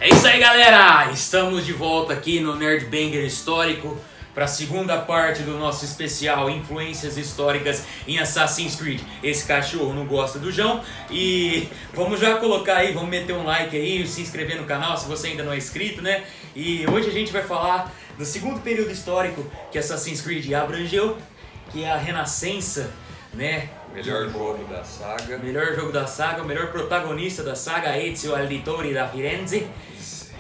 É isso aí, galera! Estamos de volta aqui no Nerd Banger Histórico para a segunda parte do nosso especial Influências Históricas em Assassin's Creed. Esse cachorro não gosta do João e vamos já colocar aí, vamos meter um like aí, se inscrever no canal se você ainda não é inscrito, né? E hoje a gente vai falar do segundo período histórico que Assassin's Creed abrangeu, que é a Renascença, né? Melhor jogo da saga. Melhor jogo da saga, o melhor protagonista da saga, Ezio Auditore da Firenze.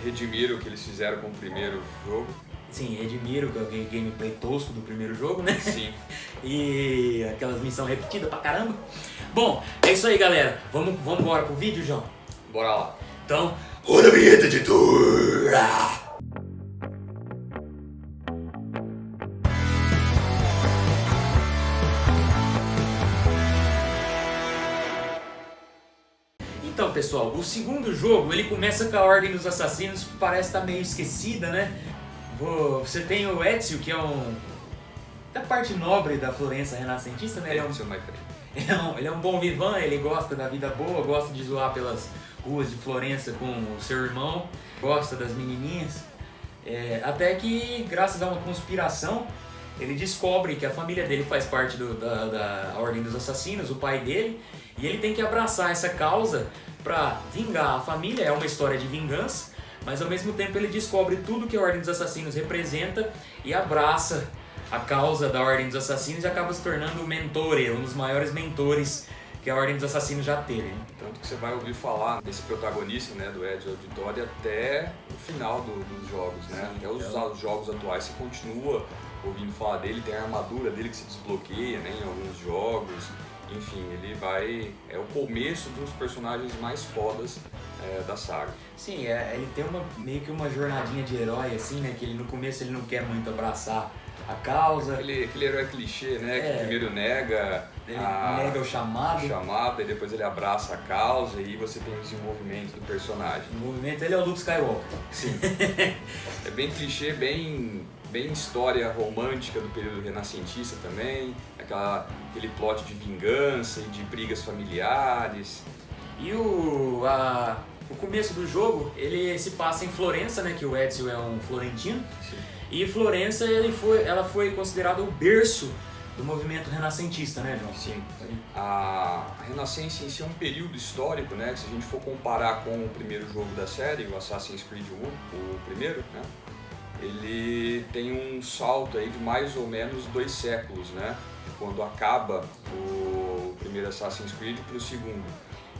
Redimiram o que eles fizeram com o primeiro jogo. Sim, redimiram o gameplay tosco do primeiro jogo, né? Sim. E aquelas missões repetidas pra caramba. Bom, é isso aí, galera. Vamos embora pro vídeo, João? Bora lá. Então, roda a vinheta, editor! Então, pessoal, o segundo jogo, ele começa com a Ordem dos Assassinos, que parece estar meio esquecida, né? Você tem o Ezio, que é da parte nobre da Florença renascentista, né? Ele é um bom vivant, ele gosta da vida boa, gosta de zoar pelas ruas de Florença com o seu irmão, gosta das menininhas. Até que, graças a uma conspiração, ele descobre que a família dele faz parte da Ordem dos Assassinos, o pai dele, e ele tem que abraçar essa causa para vingar a família. É uma história de vingança, mas ao mesmo tempo ele descobre tudo que a Ordem dos Assassinos representa e abraça a causa da Ordem dos Assassinos e acaba se tornando o mentore, um dos maiores mentores que a Ordem dos Assassinos já teve. Tanto que você vai ouvir falar desse protagonista, né, do Ezio Auditore até o final dos jogos, né? Sim, até os jogos atuais você continua ouvindo falar dele, tem a armadura dele que se desbloqueia, né, em alguns jogos. Enfim, ele vai... é o começo dos personagens mais fodas da saga. Sim, ele tem meio que uma jornadinha de herói, assim, né? Que no começo ele não quer muito abraçar a causa. Aquele herói clichê, né? Que primeiro nega o chamado. E depois ele abraça a causa e você tem o desenvolvimento do personagem. O movimento ele é o Luke Skywalker. Sim. É bem clichê, bem história romântica do período renascentista também, aquele plot de vingança e de brigas familiares. E o começo do jogo, ele se passa em Florença, né, que o Ezio é um florentino. Sim. E Florença ela foi considerada o berço do movimento renascentista, né, João? Sim. A Renascença em si é um período histórico, né, que se a gente for comparar com o primeiro jogo da série, o Assassin's Creed 1, o primeiro, né, ele tem um salto aí de mais ou menos 2 séculos, né? Quando acaba o primeiro Assassin's Creed para o segundo.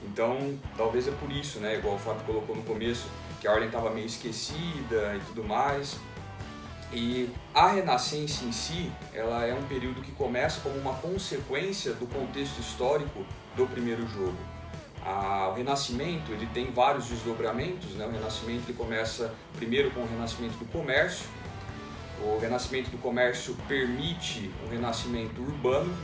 Então, talvez é por isso, né? Igual o Fábio colocou no começo, que a Ordem estava meio esquecida e tudo mais. E a Renascença em si, ela é um período que começa como uma consequência do contexto histórico do primeiro jogo. O Renascimento ele tem vários desdobramentos, né? O Renascimento ele começa primeiro com o renascimento do comércio. O renascimento do comércio permite um renascimento urbano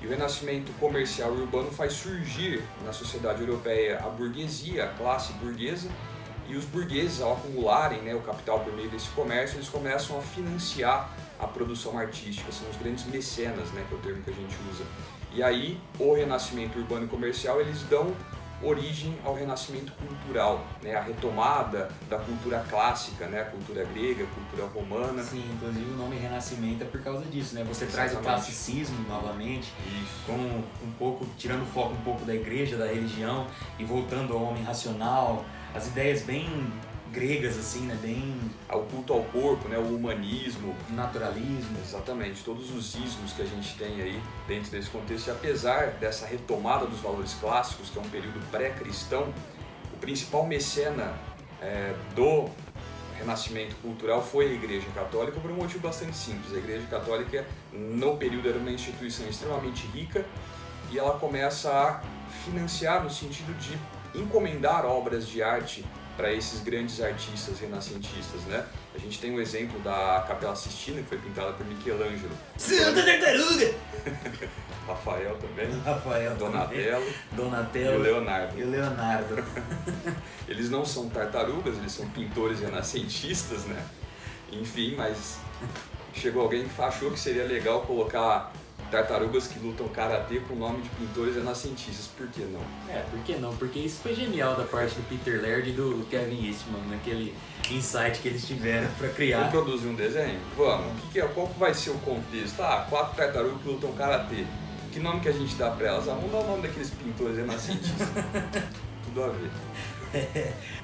e o renascimento comercial e urbano faz surgir na sociedade europeia a burguesia, a classe burguesa, e os burgueses, ao acumularem, né, o capital por meio desse comércio, eles começam a financiar a produção artística, são os grandes mecenas, né, que é o termo que a gente usa. E aí o renascimento urbano e comercial eles dão origem ao renascimento cultural, né? A retomada da cultura clássica, né? A cultura grega, a cultura romana. Sim, inclusive o nome Renascimento é por causa disso, né? Você traz o classicismo novamente, com tirando o foco um pouco da igreja, da religião e voltando ao homem racional, as ideias bem gregas assim, né? Bem ao culto ao corpo, né? O humanismo, naturalismo. Exatamente, todos os ismos que a gente tem aí dentro desse contexto. E apesar dessa retomada dos valores clássicos, que é um período pré-cristão, o principal mecena do renascimento cultural foi a Igreja Católica por um motivo bastante simples. A Igreja Católica no período era uma instituição extremamente rica e ela começa a financiar no sentido de encomendar obras de arte para esses grandes artistas renascentistas, né? A gente tem o exemplo da Capela Sistina, que foi pintada por Michelangelo. Santa Tartaruga! Rafael também. Donatello. E o Leonardo. Eles não são tartarugas, eles são pintores renascentistas, né? Enfim, mas chegou alguém que achou que seria legal colocar tartarugas que lutam karatê com o nome de pintores renascentistas. Por que não? Por que não? Porque isso foi genial da parte do Peter Laird e do Kevin Eastman, naquele insight que eles tiveram para criar. Vamos produzir um desenho? Vamos. Qual que vai ser o contexto? 4 tartarugas que lutam karatê. Que nome que a gente dá para elas? Vamos dar o nome daqueles pintores renascentistas. Tudo a ver.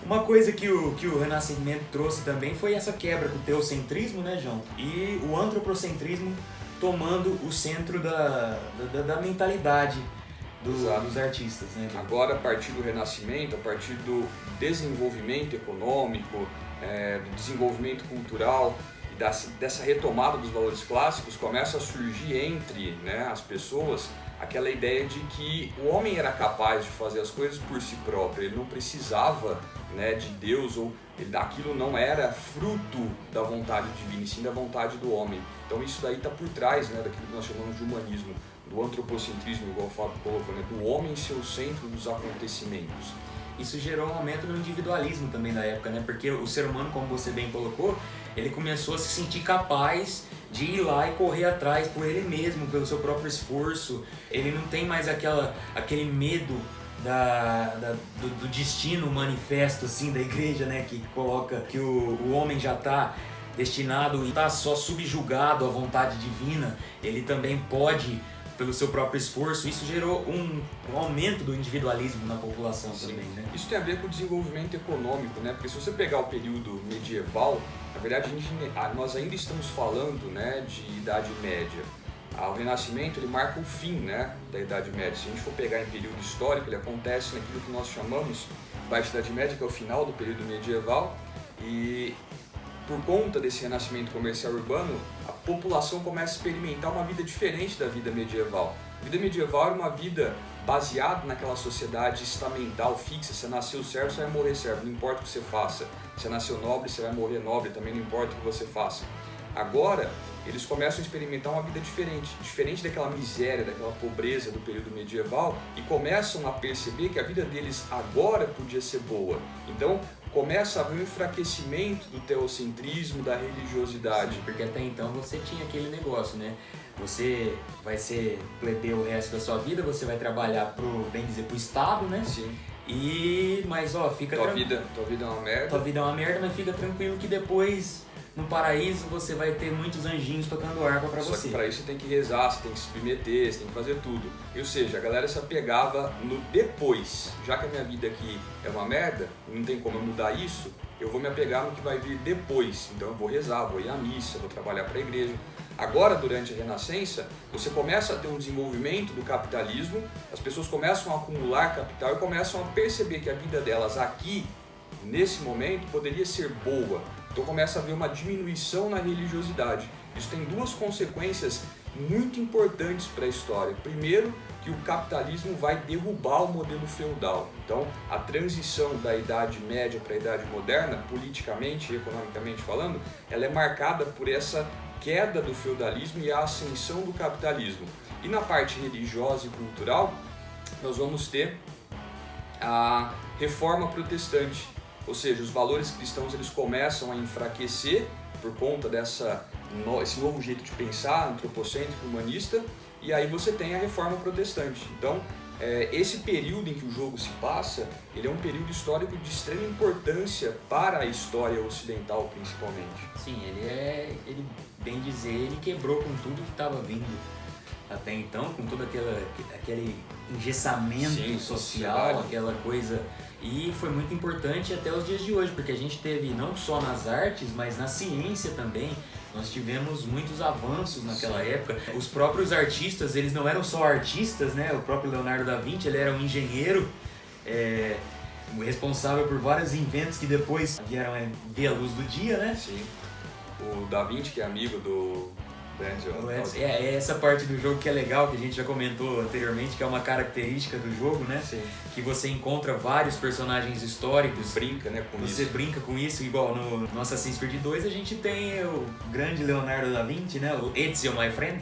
Uma coisa que o Renascimento trouxe também foi essa quebra com o teocentrismo, né, João? E o antropocentrismo tomando o centro da mentalidade dos artistas, né? Agora, a partir do Renascimento, a partir do desenvolvimento econômico, do desenvolvimento cultural e dessa retomada dos valores clássicos, começa a surgir entre, né, as pessoas aquela ideia de que o homem era capaz de fazer as coisas por si próprio, ele não precisava, né, de Deus, ou aquilo não era fruto da vontade divina, e sim da vontade do homem. Então isso daí está por trás, né, daquilo que nós chamamos de humanismo, do antropocentrismo, igual o Fábio colocou, né, do homem ser o centro dos acontecimentos. Isso gerou um aumento no individualismo também da época, né? Porque o ser humano, como você bem colocou, ele começou a se sentir capaz de ir lá e correr atrás por ele mesmo, pelo seu próprio esforço. Ele não tem mais aquele medo do destino manifesto assim da igreja, né? Que coloca que o homem já está destinado e está só subjugado à vontade divina. Ele também pode, pelo seu próprio esforço. Isso gerou um aumento do individualismo na população. Sim. Também, né? Isso tem a ver com o desenvolvimento econômico, né? Porque se você pegar o período medieval, na verdade nós ainda estamos falando, né, de Idade Média. O Renascimento ele marca o fim, né, da Idade Média. Se a gente for pegar em período histórico, ele acontece naquilo que nós chamamos Baixa Idade Média, que é o final do período medieval, e por conta desse renascimento comercial urbano, a população começa a experimentar uma vida diferente da vida medieval. A vida medieval era uma vida baseada naquela sociedade estamental fixa. Você nasceu servo, você vai morrer servo, não importa o que você faça. Você nasceu nobre, você vai morrer nobre, também não importa o que você faça. Agora, eles começam a experimentar uma vida diferente daquela miséria, daquela pobreza do período medieval, e começam a perceber que a vida deles agora podia ser boa. Então, começa a haver um enfraquecimento do teocentrismo, da religiosidade. Sim, porque até então você tinha aquele negócio, né? Você vai ser plebeu o resto da sua vida, você vai trabalhar pro Estado, né? Sim. Mas fica tua vida é uma merda. Tua vida é uma merda, mas fica tranquilo que depois no paraíso você vai ter muitos anjinhos tocando harpa pra você. Só que para isso você tem que rezar, você tem que se submeter, você tem que fazer tudo. Ou seja, a galera se apegava no depois. Já que a minha vida aqui é uma merda, não tem como eu mudar isso, eu vou me apegar no que vai vir depois. Então eu vou rezar, vou ir à missa, vou trabalhar para a igreja. Agora, durante a Renascença, você começa a ter um desenvolvimento do capitalismo, as pessoas começam a acumular capital e começam a perceber que a vida delas aqui, nesse momento, poderia ser boa. Então começa a haver uma diminuição na religiosidade. Isso tem duas consequências muito importantes para a história. Primeiro, que o capitalismo vai derrubar o modelo feudal. Então, a transição da Idade Média para a Idade Moderna, politicamente e economicamente falando, ela é marcada por essa queda do feudalismo e a ascensão do capitalismo. E na parte religiosa e cultural, nós vamos ter a Reforma Protestante. Ou seja, os valores cristãos eles começam a enfraquecer por conta esse novo jeito de pensar, antropocêntrico, humanista, e aí você tem a Reforma Protestante. Então, esse período em que o jogo se passa, ele é um período histórico de extrema importância para a história ocidental, principalmente. Sim, ele bem dizer, ele quebrou com tudo que estava vindo até então, com todo aquele engessamento social, aquela coisa. E foi muito importante até os dias de hoje, porque a gente teve não só nas artes, mas na ciência também. Nós tivemos muitos avanços naquela época. Os próprios artistas, eles não eram só artistas, né? O próprio Leonardo da Vinci, ele era um engenheiro responsável por vários inventos que depois vieram ver a luz do dia, né? Sim. O Da Vinci, que é amigo do Edson. É essa parte do jogo que é legal, que a gente já comentou anteriormente, que é uma característica do jogo, né? Sim. Que você encontra vários personagens históricos. Brinca, né, com isso. Você brinca com isso, igual no Assassin's Creed 2 a gente tem o grande Leonardo da Vinci, né? O Ezio, my friend.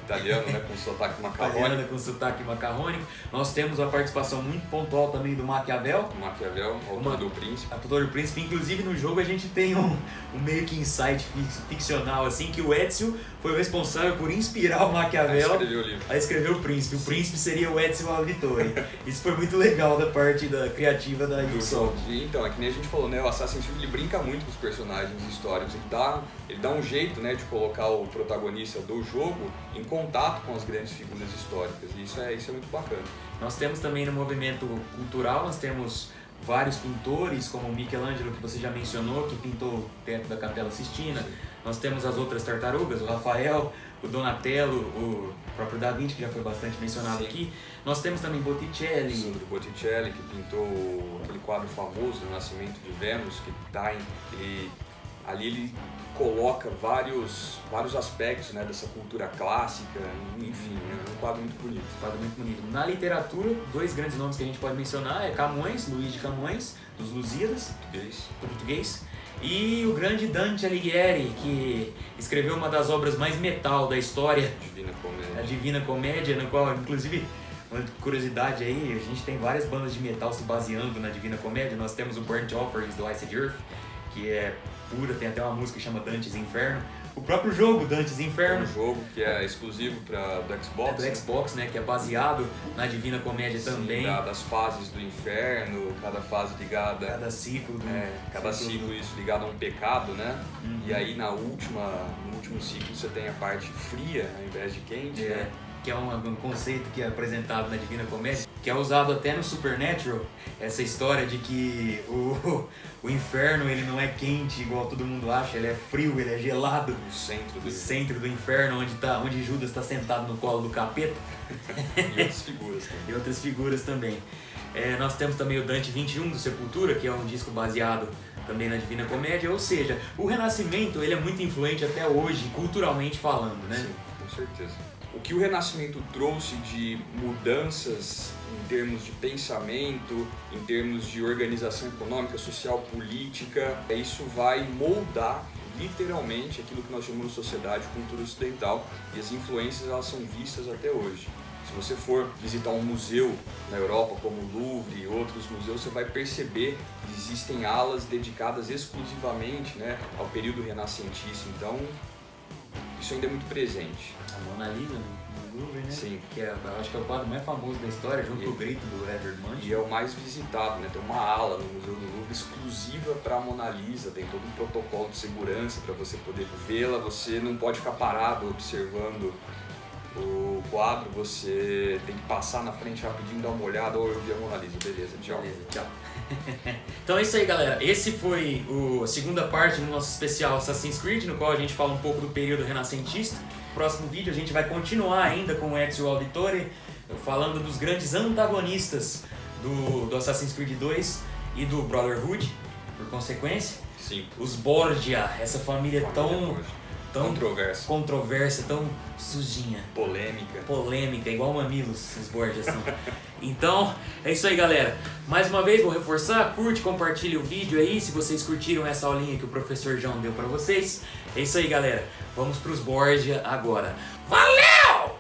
Italiano, né? Com sotaque macarrônico. Italiano com sotaque macarrônico. Nós temos a participação muito pontual também do Maquiavel. Autor do Príncipe. Autor do Príncipe. Inclusive no jogo a gente tem um meio que insight ficcional, assim, que o Ezio foi foi o responsável por inspirar o Maquiavel a escrever o Príncipe. O Príncipe seria o Ezio Auditore. Isso foi muito legal da parte criativa da Ubisoft. Então, é que nem a gente falou, né? O Assassin's Creed ele brinca muito com os personagens históricos. Ele dá um jeito, né, de colocar o protagonista do jogo em contato com as grandes figuras históricas. E isso é muito bacana. Nós temos também no movimento cultural, nós temos vários pintores, como o Michelangelo, que você já mencionou, que pintou o teto da Capela Sistina. Sim. Nós temos as outras tartarugas, o Rafael, o Donatello, o próprio Da Vinci, que já foi bastante mencionado. Sim. Aqui. Nós temos também Botticelli. Sim, do Botticelli, que pintou aquele quadro famoso do Nascimento de Vênus, que tá ali ele coloca vários aspectos, né, dessa cultura clássica, enfim, é um quadro muito bonito. Na literatura, dois grandes nomes que a gente pode mencionar é Camões, Luís de Camões, dos Lusíadas, português, e o grande Dante Alighieri, que escreveu uma das obras mais metal da história, a Divina Comédia, na qual, inclusive, uma curiosidade aí, a gente tem várias bandas de metal se baseando na Divina Comédia. Nós temos o Burnt Offerings do Iced Earth, que é pura, tem até uma música que chama Dante's Inferno. O próprio jogo, Dante's Inferno. É um jogo que é exclusivo do Xbox. É do Xbox, né? Que é baseado na Divina Comédia. Sim, também. Das fases do inferno, cada fase ligada... Cada ciclo. Cada ciclo isso ligado a um pecado, né? Uhum. E aí no último ciclo você tem a parte fria ao invés de quente, né? Que é um conceito que é apresentado na Divina Comédia, que é usado até no Supernatural, essa história de que o inferno ele não é quente igual todo mundo acha, ele é frio, ele é gelado. O centro do inferno, onde Judas está sentado no colo do capeta. E outras figuras também. Nós temos também o Dante 21 do Sepultura, que é um disco baseado também na Divina Comédia, ou seja, o Renascimento ele é muito influente até hoje, culturalmente falando, né? Sim, com certeza. O que o Renascimento trouxe de mudanças em termos de pensamento, em termos de organização econômica, social, política, isso vai moldar literalmente aquilo que nós chamamos de sociedade e cultura ocidental, e as influências elas são vistas até hoje. Se você for visitar um museu na Europa, como o Louvre e outros museus, você vai perceber que existem alas dedicadas exclusivamente, né, ao período renascentista. Então, isso ainda é muito presente. A Mona Lisa no Louvre, né? Sim. Que eu acho que é o quadro mais famoso da história, junto com o Grito do Edvard Munch. E é o mais visitado, né? Tem uma ala no Museu do Louvre exclusiva para a Mona Lisa, tem todo um protocolo de segurança para você poder vê-la, você não pode ficar parado observando o quadro, você tem que passar na frente rapidinho, dar uma olhada, ou eu vi a Mona Lisa, beleza, tchau. Então é isso aí, galera. Esse foi a segunda parte do nosso especial Assassin's Creed, no qual a gente fala um pouco do período renascentista. No próximo vídeo a gente vai continuar ainda com o Ezio Auditore, falando dos grandes antagonistas do Assassin's Creed 2 e do Brotherhood, por consequência. Sim. Os Borgia, essa família tão controversa, tão sujinha. Polêmica, igual Mamilos, os Borgias são. Então, é isso aí, galera. Mais uma vez, vou reforçar, curte, compartilhe o vídeo aí, se vocês curtiram essa aulinha que o professor João deu pra vocês. É isso aí, galera. Vamos pros Borgia agora. Valeu!